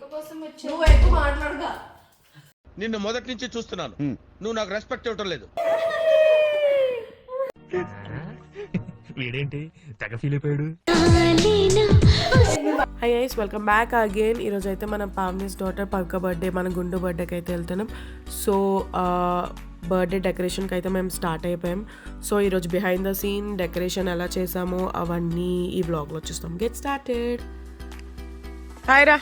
నువ్వు ఎక్కువ మాట్లాడగా నిన్ను మొదటి నుంచి చూస్తున్నాను. నువ్వు నాకు రెస్పెక్ట్ ఇవ్వటం లేదు. వీడేంటి తెగ ఫీల్ అయిపోయాడు. Hi guys, welcome back again. ఈరోజు అయితే మనం పావనీస్ డాటర్ పక్క బర్త్డే, మన గుండు బర్త్డేకి అయితే వెళ్తున్నాం. సో బర్త్డే డెకరేషన్కి అయితే మేము స్టార్ట్ అయిపోయాం. సో ఈరోజు బిహైండ్ ద సీన్ డెకరేషన్ ఎలా చేసామో అవన్నీ ఈ వ్లాగ్లో చూస్తాం. Get started. హాయ్ రా,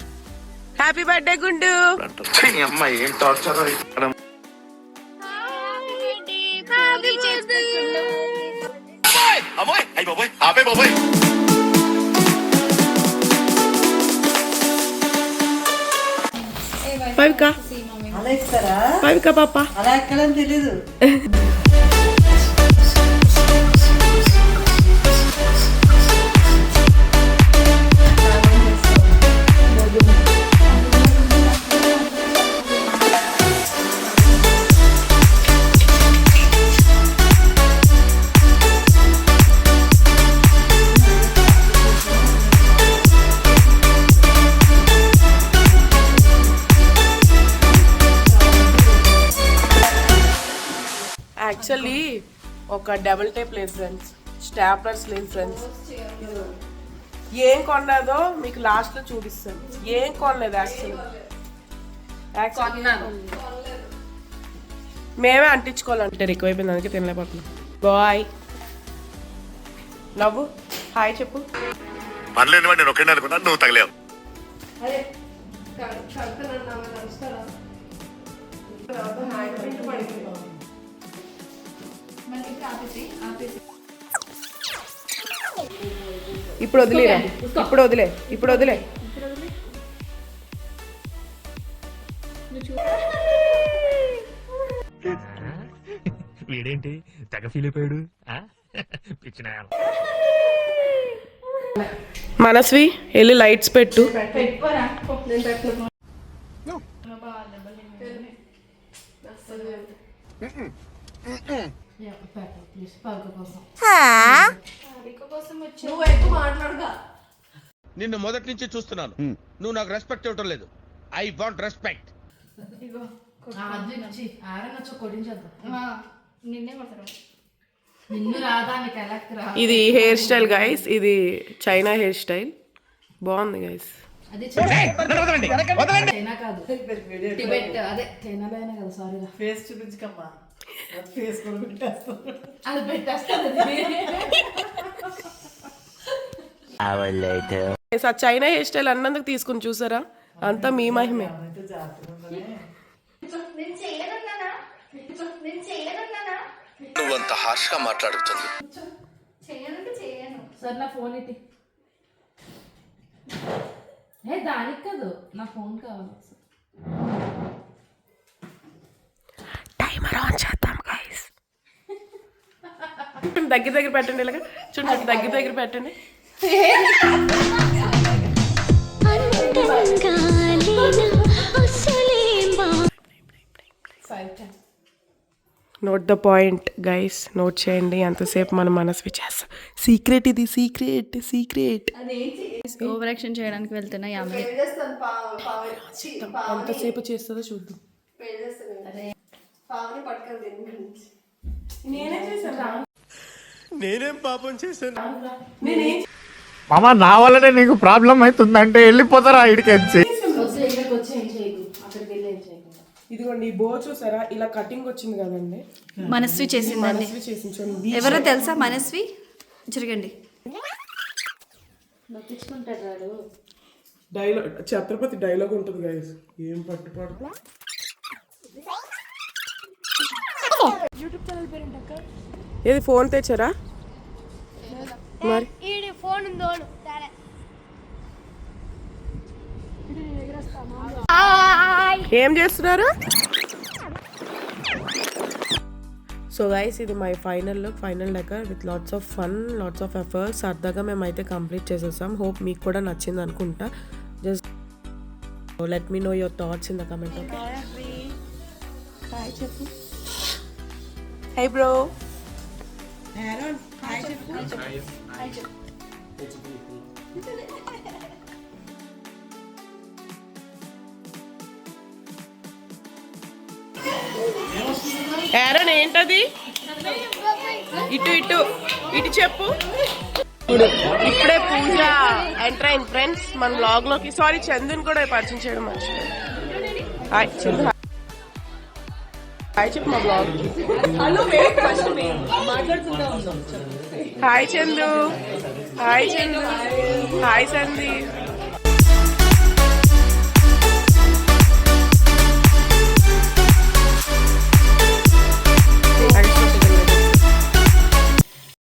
హ్యాపీ బర్త్డే గుండు. పవిక పాప అలా ఎక్కడని తెలీదు. యాక్చువల్లీ ఒక డబుల్ టేప్ లేదు ఫ్రెండ్స్, స్టాప్లర్స్ లేదు ఫ్రెండ్స్. ఏం కొన్నదో మీకు లాస్ట్ లో చూపిస్తాను. ఏం కొనలేదు యాక్చువల్లీ మేమే అంటించుకోవాలంటే ఎక్కువైపోయింది, దానికి తినలేకపోతున్నాం. బాయ్ నవ్వు, హాయ్ చెప్పు. నేను ఒకే అనుకున్నా, నువ్వు తగలేవు. ఇప్పుడు వదిలేరా, ఇప్పుడు వదిలే, ఇప్పుడు వదిలే. వీడేంటి తెగ ఫీల్ అయిపోయాడు. పిచ్చిన మనస్వి వెళ్ళి లైట్స్ పెట్టు. నువ్వు ఎక్కువ మాట్లాడగా నిన్ను మొదటి నుంచి చూస్తున్నాను. నువ్వు నాకు రెస్పెక్ట్ ఇవ్వటం లేదు. I want respect. ఇది హెయిర్ స్టైల్ గైస్, ఇది చైనా హెయిర్ స్టైల్. బాగుంది గైస్. ఫేస్ చూపించకమ్మా, ఫేస్ కూడా పెట్టేస్తాను. చైనా హెయిర్ స్టైల్ అన్నందుకు తీసుకుని చూసారా, అంతా మీ మహిమే. నువ్వంత హార్ష్ గా మాట్లాడుతుంది. సార్ నా ఫోన్ ఇటీ. దానికి కాదు, నా ఫోన్ కావాలి. టైమర్ ఆన్ చేద్దాం గైస్. దగ్గర దగ్గర పెట్టండి, ఇలాగా చూడండి, దగ్గర దగ్గర పెట్టండి. Note the point guys, note చేయండి. ఎంతసేపు మనం మనసు చేస్తాం. సీక్రెట్ ఇది, సీక్రెట్ సీక్రెట్. ఓవర్ యాక్షన్ చేయడానికి వెళ్తున్నా. ఎంతసేపు చేస్తుందో చూద్దాం. నేనేం పాపం చేశాను? మామ నా వల్లనే నీకు ప్రాబ్లం అవుతుందంటే వెళ్ళిపోతారా ఇడికెచ్చి. ఇదిగోండి ఈ బో చూసారా, ఇలా కటింగ్ వచ్చింది కదండి. మనస్వి చేసిందండి. ఎవరో తెలుసా మనస్వి? జరగండి. డైలాగ్, ఛత్రపతి డైలాగ్ ఉంటుంది గైస్. ఏం పట్టుపాడు. ఏది ఫోన్ తెచ్చారా మరి? ఏం చేస్తున్నారు? సో గైస్, ఇది my final look, final decor with lots of fun, lots of efforts. సరదాగా మేమైతే కంప్లీట్ చేసేసాం. హోప్ మీకు కూడా నచ్చింది అనుకుంటా. Just let me know your thoughts in the comment. Hi చెప్పు. Hi bro. హాయ్ చెప్పు. ఏరన్ ఏంటది? ఇటు ఇటు ఇటు చెప్పు. ఇప్పుడే పూజ ఎంటర్ అయింది ఫ్రెండ్స్ మన బ్లాగ్ లోకి. సారీ చందుని కూడా పరిచయం చేయడం మర్చిపోయాను. హాయ్ చందు, హాయ్ చెప్పు మా blog. Hi Chandu, hi Chandu, hi Sandeep.